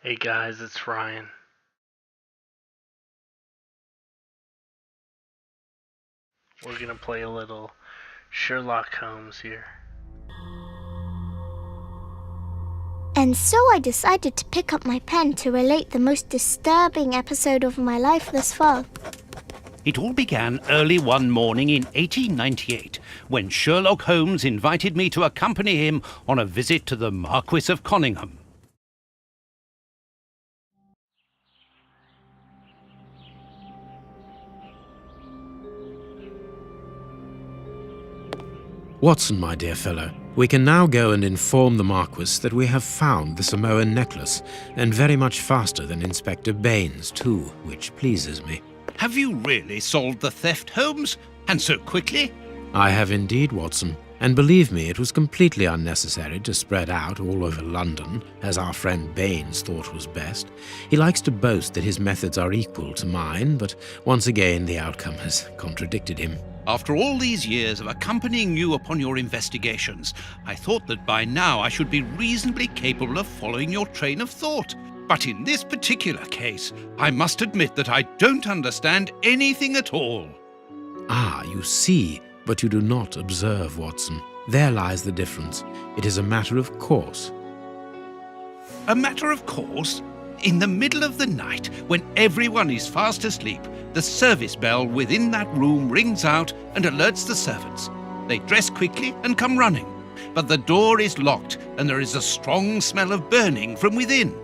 Hey guys, it's Ryan. We're gonna play a little Sherlock Holmes here. And so I decided to pick up my pen to relate the most disturbing episode of my life thus far. It all began early one morning in 1898, when Sherlock Holmes invited me to accompany him on a visit to the Marquis of Conyngham. Watson, my dear fellow, we can now go and inform the Marquis that we have found the Samoan necklace, and very much faster than Inspector Baines, too, which pleases me. Have you really solved the theft, Holmes? And so quickly? I have indeed, Watson, and believe me, it was completely unnecessary to spread out all over London, as our friend Baines thought was best. He likes to boast that his methods are equal to mine, but once again the outcome has contradicted him. After all these years of accompanying you upon your investigations, I thought that by now I should be reasonably capable of following your train of thought. But in this particular case, I must admit that I don't understand anything at all. Ah, you see, but you do not observe, Watson. There lies the difference. It is a matter of course. A matter of course? In the middle of the night, when everyone is fast asleep, the service bell within that room rings out and alerts the servants. They dress quickly and come running, but the door is locked and there is a strong smell of burning from within.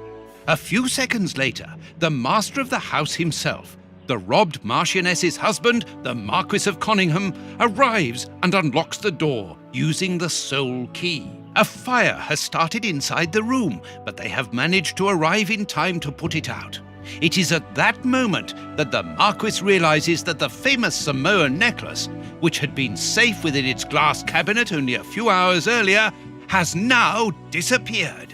A few seconds later, the master of the house himself, the robbed Marchioness's husband, the Marquis of Conyngham, arrives and unlocks the door using the sole key. A fire has started inside the room, but they have managed to arrive in time to put it out. It is at that moment that the Marquis realizes that the famous Samoan necklace, which had been safe within its glass cabinet only a few hours earlier, has now disappeared.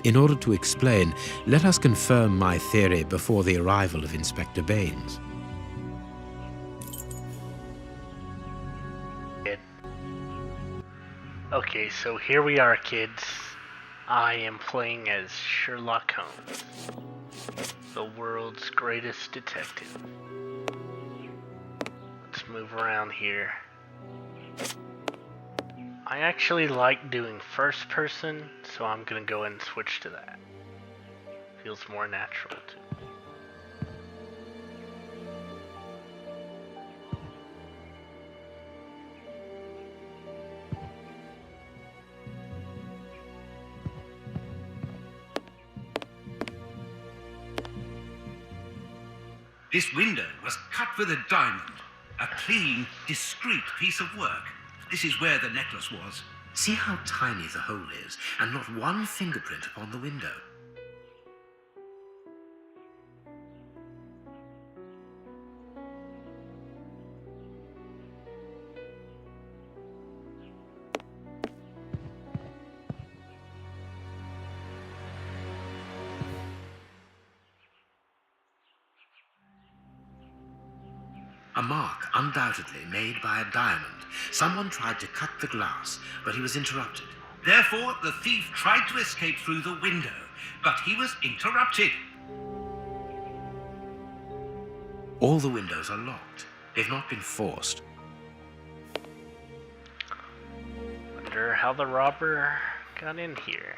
In order to explain, let us confirm my theory before the arrival of Inspector Baines. Okay, so here we are, kids. I am playing as Sherlock Holmes, the world's greatest detective. Let's move around here. I actually like doing first person, so I'm gonna go ahead and switch to that. Feels more natural too. This window was cut with a diamond, a clean, discreet piece of work. This is where the necklace was. See how tiny the hole is, and not one fingerprint upon the window. A mark undoubtedly made by a diamond. Someone tried to cut the glass, but he was interrupted. Therefore, the thief tried to escape through the window, but he was interrupted. All the windows are locked. They've not been forced. Wonder how the robber got in here.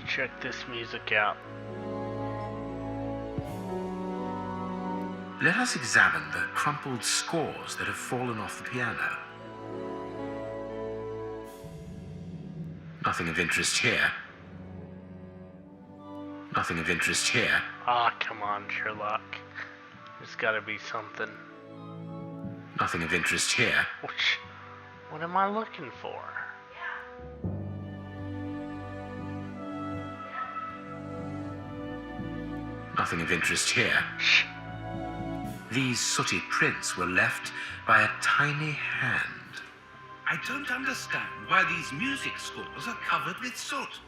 Check this music out. Let us examine the crumpled scores that have fallen off the piano. Nothing of interest here. Nothing of interest here. Ah, come on, Sherlock. There's gotta be something. Nothing of interest here. What am I looking for? Nothing of interest here. These sooty prints were left by a tiny hand. I don't understand why these music scores are covered with soot.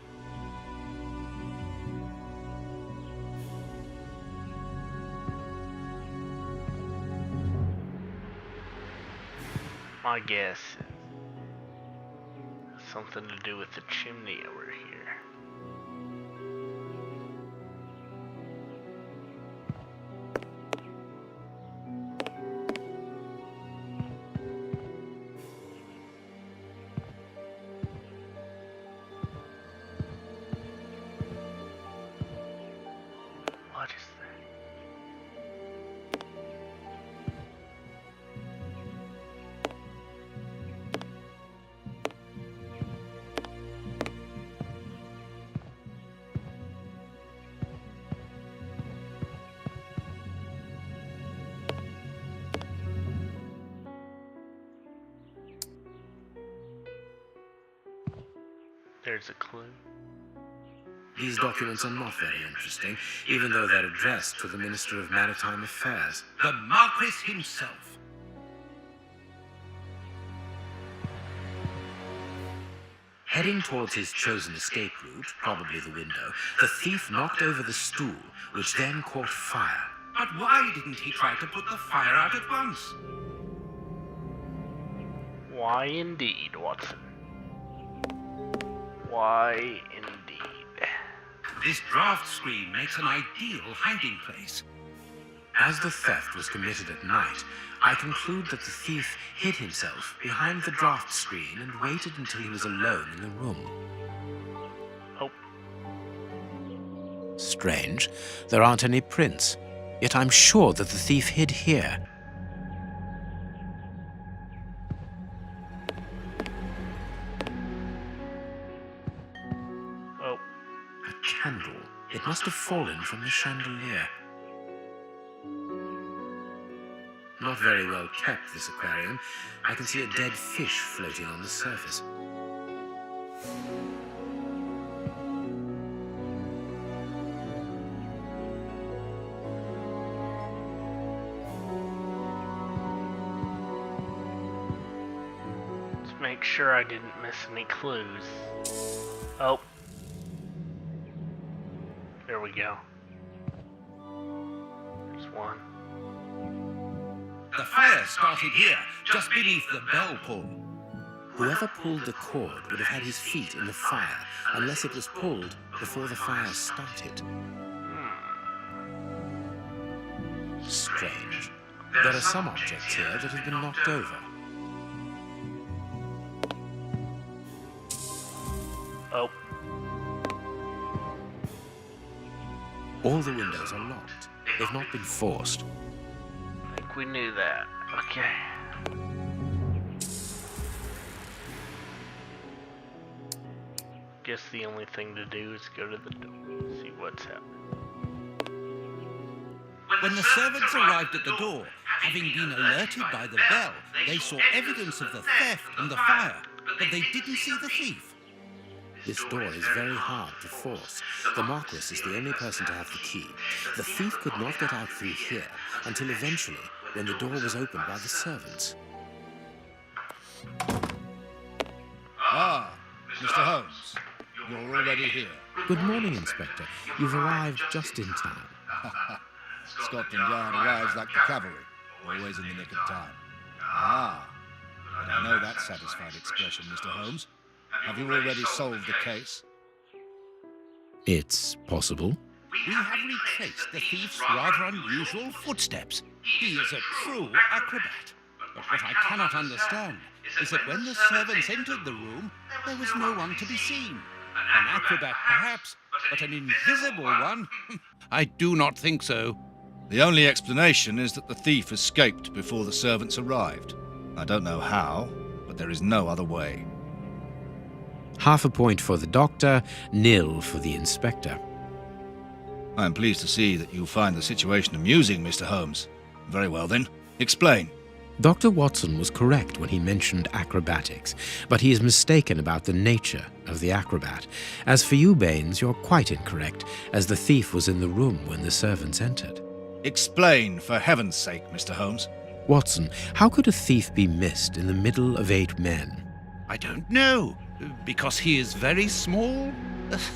My guess is something to do with the chimney over here. What is that? There's a clue. These documents are not very interesting, even though they're addressed to the Minister of Maritime Affairs. The Marquis himself. Heading towards his chosen escape route, probably the window, the thief knocked over the stool, which then caught fire. But why didn't he try to put the fire out at once? Why indeed, Watson? Why indeed? This draft screen makes an ideal hiding place. As the theft was committed at night, I conclude that the thief hid himself behind the draft screen and waited until he was alone in the room. Oh, Strange, there aren't any prints. Yet I'm sure that the thief hid here. oh, A candle. It must have fallen from the chandelier. Not very well kept, this aquarium. I can see a dead fish floating on the surface. let's make sure I didn't miss any clues. Oh. There we go. There's one. The fire started here, just beneath the bell pull. Whoever pulled the cord would have had his feet in the fire, unless it was pulled before the fire started. Strange. There are some objects here that have been knocked over. Oh, All the windows are locked. They've not been forced. I think we knew that. Okay. Guess the only thing to do is go to the door, see what's happening. When the servants arrived at the door, having been alerted by the bell, they saw evidence of the theft and the fire, but they didn't see the thief. This door is very hard to force. The Marquis is the only person to have the key. The thief could not get out through here until eventually, when the door was opened by the servants. Ah, Mr. Holmes, you're already here. Good morning, Inspector. You've arrived just in time. Scotland Yard arrives like the cavalry, always in the nick of time. Ah, but I know that satisfied expression, Mr. Holmes. Have you already solved the case? It's possible. We have retraced the thief's rather unusual footsteps. He is a true acrobat. But what I cannot understand is that when the servants entered the room, there was no one to be seen. An acrobat, perhaps, but an invisible one? I do not think so. The only explanation is that the thief escaped before the servants arrived. I don't know how, but there is no other way. Half a point for the doctor, nil for the inspector. I am pleased to see that you find the situation amusing, Mr. Holmes. Very well then, explain. Dr. Watson was correct when he mentioned acrobatics, but he is mistaken about the nature of the acrobat. As for you, Baines, you're quite incorrect, as the thief was in the room when the servants entered. Explain, for heaven's sake, Mr. Holmes. Watson, how could a thief be missed in the middle of 8 men? I don't know. Because he is very small?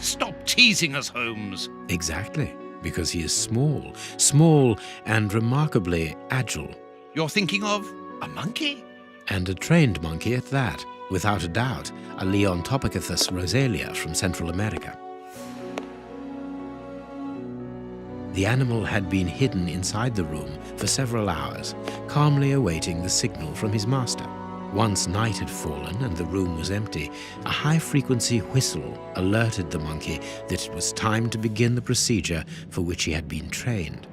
Stop teasing us, Holmes. Exactly, because he is small and remarkably agile. You're thinking of a monkey? And a trained monkey at that, without a doubt, a Leontopithecus rosalia from Central America. The animal had been hidden inside the room for several hours, calmly awaiting the signal from his master. Once night had fallen and the room was empty, a high-frequency whistle alerted the monkey that it was time to begin the procedure for which he had been trained.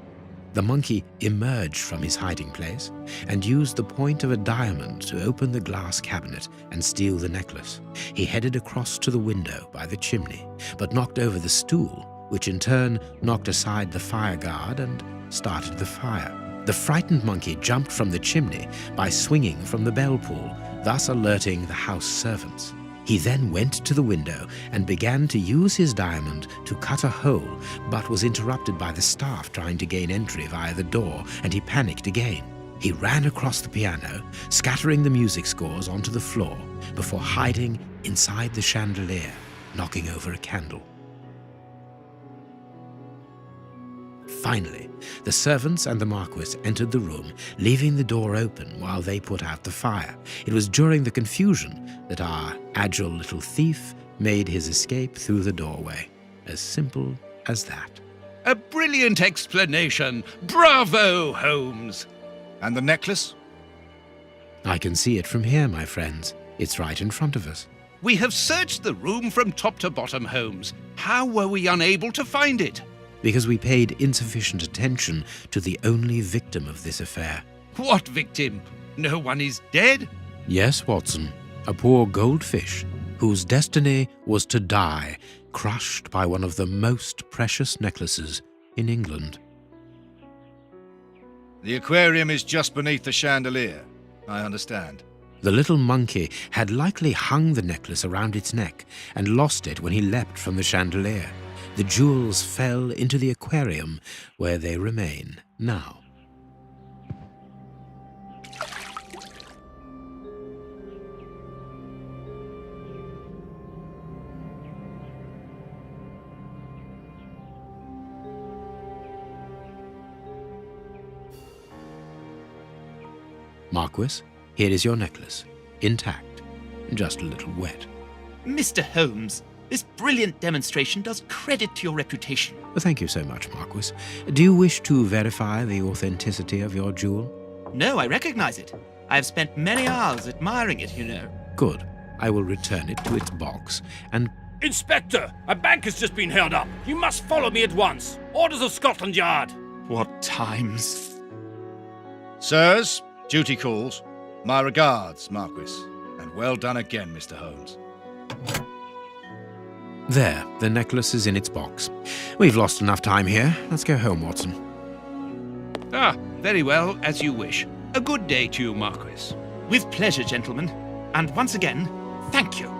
The monkey emerged from his hiding place and used the point of a diamond to open the glass cabinet and steal the necklace. He headed across to the window by the chimney, but knocked over the stool, which in turn knocked aside the fire guard and started the fire. The frightened monkey jumped from the chimney by swinging from the bell pull, thus alerting the house servants. He then went to the window and began to use his diamond to cut a hole, but was interrupted by the staff trying to gain entry via the door, and he panicked again. He ran across the piano, scattering the music scores onto the floor, before hiding inside the chandelier, knocking over a candle. Finally, the servants and the Marquis entered the room, leaving the door open while they put out the fire. It was during the confusion that our agile little thief made his escape through the doorway. As simple as that. A brilliant explanation. Bravo, Holmes. And the necklace? I can see it from here, my friends. It's right in front of us. We have searched the room from top to bottom, Holmes. How were we unable to find it? Because we paid insufficient attention to the only victim of this affair. What victim? No one is dead? Yes, Watson, a poor goldfish whose destiny was to die, crushed by one of the most precious necklaces in England. The aquarium is just beneath the chandelier. I understand. The little monkey had likely hung the necklace around its neck and lost it when he leapt from the chandelier. The jewels fell into the aquarium, where they remain now. Marquis, here is your necklace, intact, just a little wet. Mr. Holmes, this brilliant demonstration does credit to your reputation. Thank you so much, Marquis. Do you wish to verify the authenticity of your jewel? No, I recognize it. I have spent many hours admiring it, you know. Good. I will return it to its box and... Inspector, a bank has just been held up. You must follow me at once. Orders of Scotland Yard. What times? Sirs, duty calls. My regards, Marquis. And well done again, Mr. Holmes. There, the necklace is in its box. We've lost enough time here. Let's go home, Watson. Ah, very well, as you wish. A good day to you, Marquis. With pleasure, gentlemen. And once again, thank you.